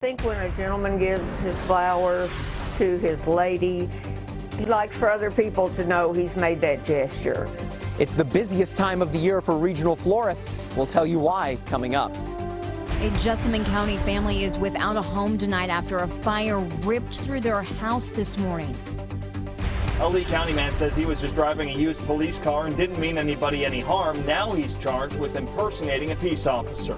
I think when a gentleman gives his flowers to his lady, he likes for other people to know he's made that gesture. It's the busiest time of the year for regional florists. We'll tell you why coming up. A Jessamine County family is without a home tonight after a fire ripped through their house this morning. A Lee County man says he was just driving a used police car and didn't mean anybody any harm. Now he's charged with impersonating a peace officer.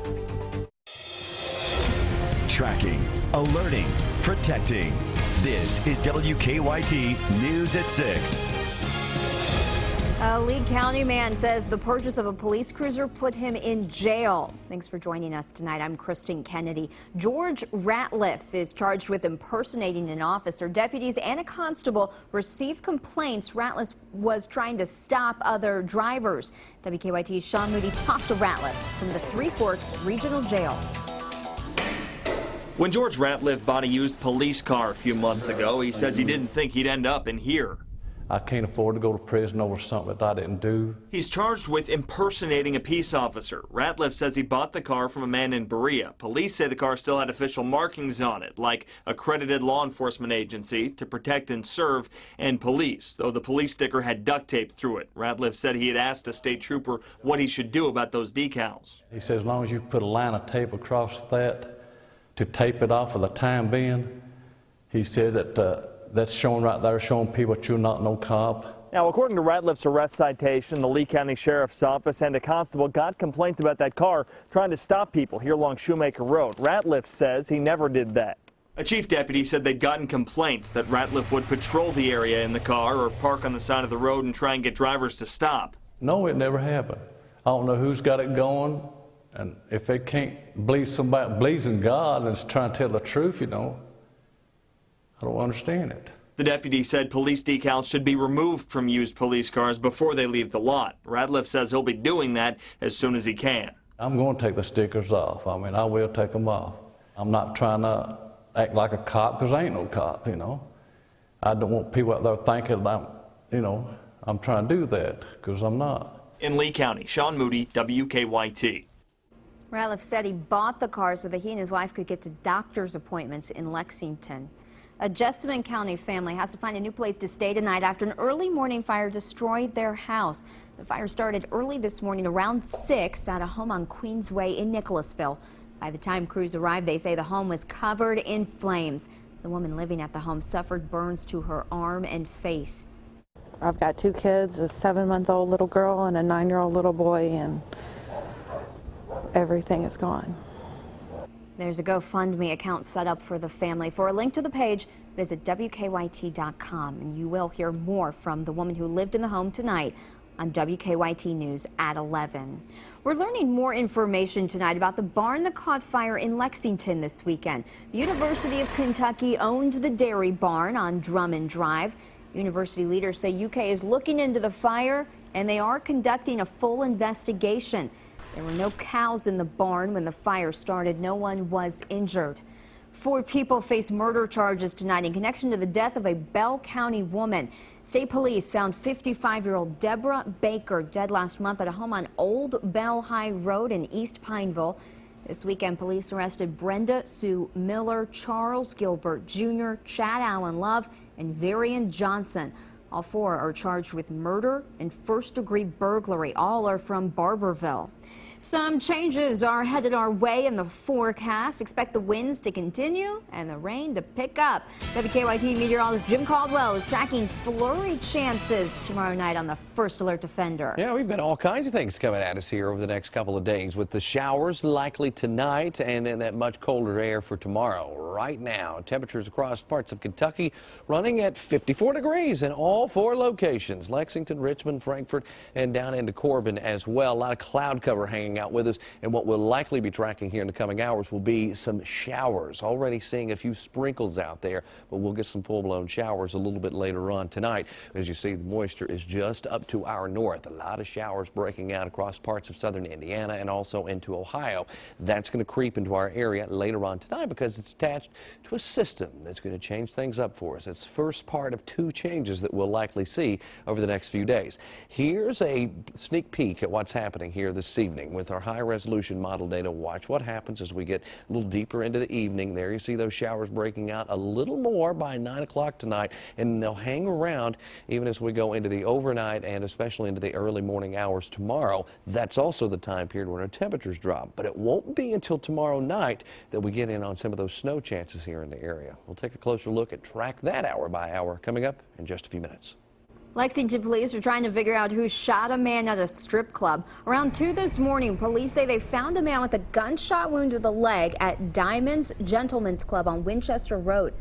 Tracking, alerting, protecting. This is WKYT News at 6. A Lee County man says the purchase of a police cruiser put him in jail. Thanks for joining us tonight. I'm Kristen Kennedy. George Ratliff is charged with impersonating an officer. Deputies and a constable received complaints Ratliff was trying to stop other drivers. WKYT's Sean Moody talked to Ratliff from the Three Forks Regional Jail. When George Ratliff bought a used police car a few months ago, he says he didn't think he'd end up in here. I can't afford to go to prison over something that I didn't do. He's charged with impersonating a peace officer. Ratliff says he bought the car from a man in Berea. Police say the car still had official markings on it, like accredited law enforcement agency, to protect and serve, and police, though the police sticker had duct tape through it. Ratliff said he had asked a state trooper what he should do about those decals. He says as long as you put a line of tape across that to tape it off for the time being, he said that that's showing right there, showing people that you're not no cop. Now, according to Ratliff's arrest citation, the Lee County Sheriff's Office and a constable got complaints about that car trying to stop people here along Shoemaker Road. Ratliff says he never did that. A chief deputy said they'd gotten complaints that Ratliff would patrol the area in the car or park on the side of the road and try and get drivers to stop. No, it never happened. I don't know who's got it going, and if they can't believe somebody believes in God and is trying to tell the truth, you know, I don't understand it. The deputy said police decals should be removed from used police cars before they leave the lot. Ratliff says he'll be doing that as soon as he can. I'm going to take the stickers off. I mean, I will take them off. I'm not trying to act like a cop because I ain't no cop, you know. I don't want people out there thinking I'm trying to do that because I'm not. In Lee County, Sean Moody, WKYT. Ratliff said he bought the car so that he and his wife could get to doctor's appointments in Lexington. A Jessamine County family has to find a new place to stay tonight after an early morning fire destroyed their house. The fire started early this morning around 6 at a home on Queensway in Nicholasville. By the time crews arrived, they say the home was covered in flames. The woman living at the home suffered burns to her arm and face. I've got 2 kids, a 7-month-old little girl and a 9-year-old little boy, and everything is gone. There's a GoFundMe account set up for the family. For a link to the page, visit WKYT.com, and you will hear more from the woman who lived in the home tonight on WKYT News at 11. We're learning more information tonight about the barn that caught fire in Lexington this weekend. The University of Kentucky owned the dairy barn on Drummond Drive. University leaders say UK is looking into the fire, and they are conducting a full investigation. There were no cows in the barn when the fire started. No one was injured. 4 people face murder charges tonight in connection to the death of a Bell County woman. State police found 55-year-old Deborah Baker dead last month at a home on Old Bell High Road in East Pineville. This weekend, police arrested Brenda Sue Miller, Charles Gilbert Jr., Chad Allen Love, and Varian Johnson. All 4 are charged with murder and first-degree burglary. All are from Barberville. Some changes are headed our way in the forecast. Expect the winds to continue and the rain to pick up. WKYT meteorologist Jim Caldwell is tracking flurry chances tomorrow night on the First Alert Defender. Yeah, we've got all kinds of things coming at us here over the next couple of days, with the showers likely tonight and then that much colder air for tomorrow. Right now, temperatures across parts of Kentucky running at 54 degrees in all 4 locations: Lexington, Richmond, Frankfort, and down into Corbin as well. A lot of cloud cover hanging out with us, and what we'll likely be tracking here in the coming hours will be some showers. Already seeing a few sprinkles out there, but we'll get some full-blown showers a little bit later on tonight. As you see, the moisture is just up to our north. A lot of showers breaking out across parts of southern Indiana and also into Ohio. That's going to creep into our area later on tonight because it's attached to a system that's going to change things up for us. It's the first part of 2 changes that we'll likely see over the next few days. Here's a sneak peek at what's happening here this evening with our high-resolution model data. Watch what happens as we get a little deeper into the evening. There you see those showers breaking out a little more by 9 o'clock tonight, and they'll hang around even as we go into the overnight and especially into the early morning hours tomorrow. That's also the time period when our temperatures drop, but it won't be until tomorrow night that we get in on some of those snow chances here in the area. We'll take a closer look at track that hour by hour coming up in just a few minutes. Lexington police are trying to figure out who shot a man at a strip club. Around 2 this morning, police say they found a man with a gunshot wound to the leg at Diamond's Gentlemen's Club on Winchester Road.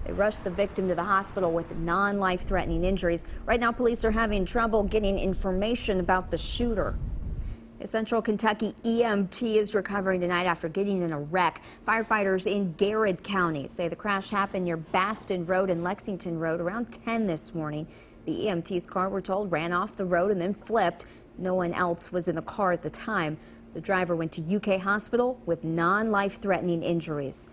They rushed the victim to the hospital with non-life-threatening injuries. Right now, police are having trouble getting information about the shooter. A Central Kentucky EMT is recovering tonight after getting in a wreck. Firefighters in Garrett County say the crash happened near Baston Road and Lexington Road around 10 this morning. The EMT's car, we're told, ran off the road and then flipped. No one else was in the car at the time. The driver went to UK Hospital with non-life-threatening injuries.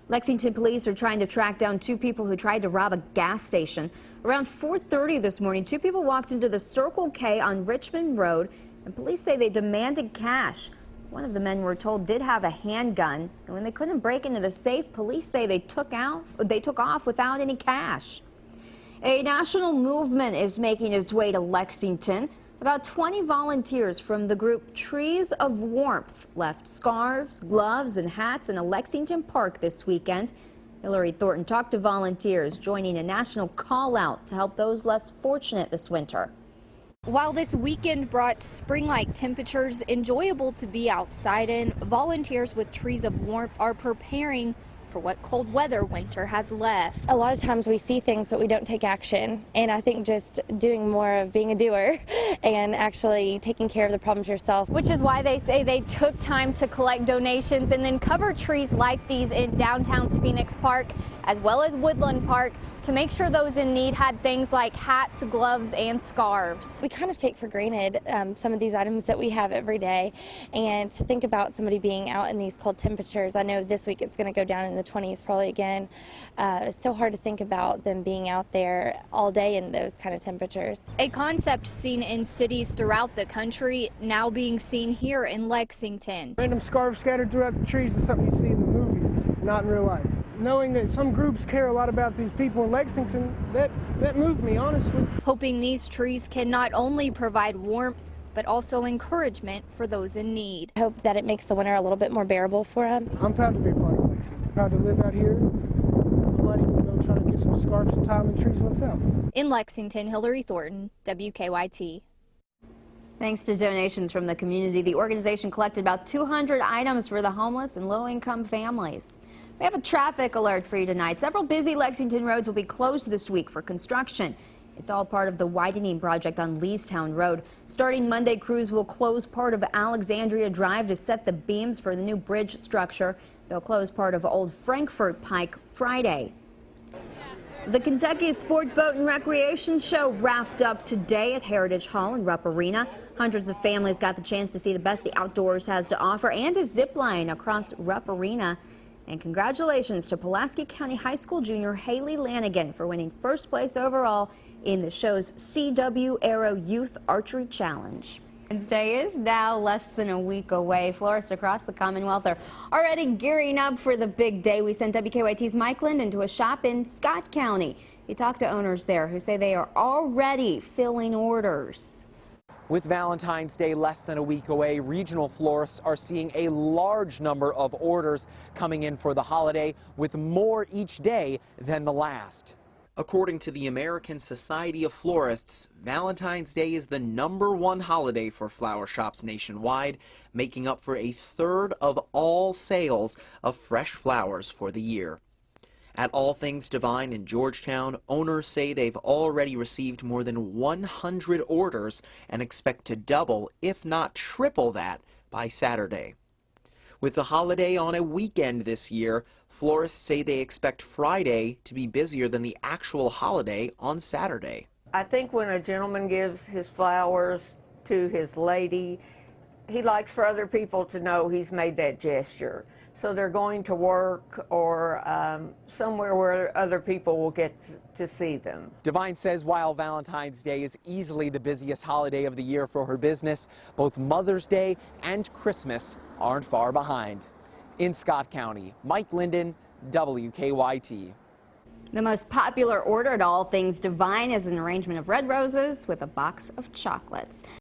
Lexington police are trying to track down 2 people who tried to rob a gas station. Around 4:30 this morning, 2 people walked into the Circle K on Richmond Road, and police say they demanded cash. One of the men, we're told, did have a handgun, and when they couldn't break into the safe, police say they took off without any cash. A national movement is making its way to Lexington. About 20 volunteers from the group Trees of Warmth left scarves, gloves, and hats in a Lexington park this weekend. Hillary Thornton talked to volunteers joining a national call-out to help those less fortunate this winter. While this weekend brought spring-like temperatures enjoyable to be outside in, volunteers with Trees of Warmth are preparing for what cold weather winter has left. A lot of times we see things but we don't take action, and I think just doing more of being a doer and actually taking care of the problems yourself. Which is why they say they took time to collect donations and then cover trees like these in downtown's Phoenix Park as well as Woodland Park to make sure those in need had things like hats, gloves, and scarves. We kind of take for granted some of these items that we have every day, and to think about somebody being out in these cold temperatures. I know this week it's going to go down in the 20s probably again. It's so hard to think about them being out there all day in those kind of temperatures. A concept seen in cities throughout the country now being seen here in Lexington. Random scarves scattered throughout the trees is something you see in the movies, not in real life. Knowing that some groups care a lot about these people in Lexington, that moved me, honestly. Hoping these trees can not only provide warmth, but also encouragement for those in need. I hope that it makes the winter a little bit more bearable for them. I'm proud to be a part of Lexington. Proud to live out here. I might even go try to get some scarves and tie them in trees myself. In Lexington, Hillary Thornton, WKYT. Thanks to donations from the community, the organization collected about 200 items for the homeless and low-income families. We have a traffic alert for you tonight. Several busy Lexington roads will be closed this week for construction. It's all part of the widening project on Leestown Road. Starting Monday, crews will close part of Alexandria Drive to set the beams for the new bridge structure. They'll close part of Old Frankfort Pike Friday. The Kentucky Sport, Boat, and Recreation Show wrapped up today at Heritage Hall in Rupp Arena. Hundreds of families got the chance to see the best the outdoors has to offer and a zip line across Rupp Arena. And congratulations to Pulaski County High School junior Haley Lanigan for winning first place overall in the show's CW Aero Youth Archery Challenge. Wednesday is now less than a week away. Florists across the Commonwealth are already gearing up for the big day. We sent WKYT's Mike Linden to a shop in Scott County. He talked to owners there who say they are already filling orders. With Valentine's Day less than a week away, regional florists are seeing a large number of orders coming in for the holiday, with more each day than the last. According to the American Society of Florists, Valentine's Day is the #1 holiday for flower shops nationwide, making up for a third of all sales of fresh flowers for the year. At All Things Divine in Georgetown, owners say they've already received more than 100 orders and expect to double, if not triple that, by Saturday. With the holiday on a weekend this year, florists say they expect Friday to be busier than the actual holiday on Saturday. I think when a gentleman gives his flowers to his lady, he likes for other people to know he's made that gesture. so they're going to work or somewhere where other people will get to see them. Devine says while Valentine's Day is easily the busiest holiday of the year for her business, both Mother's Day and Christmas aren't far behind. In Scott County, Mike Linden, WKYT. The most popular order at All Things Divine is an arrangement of red roses with a box of chocolates.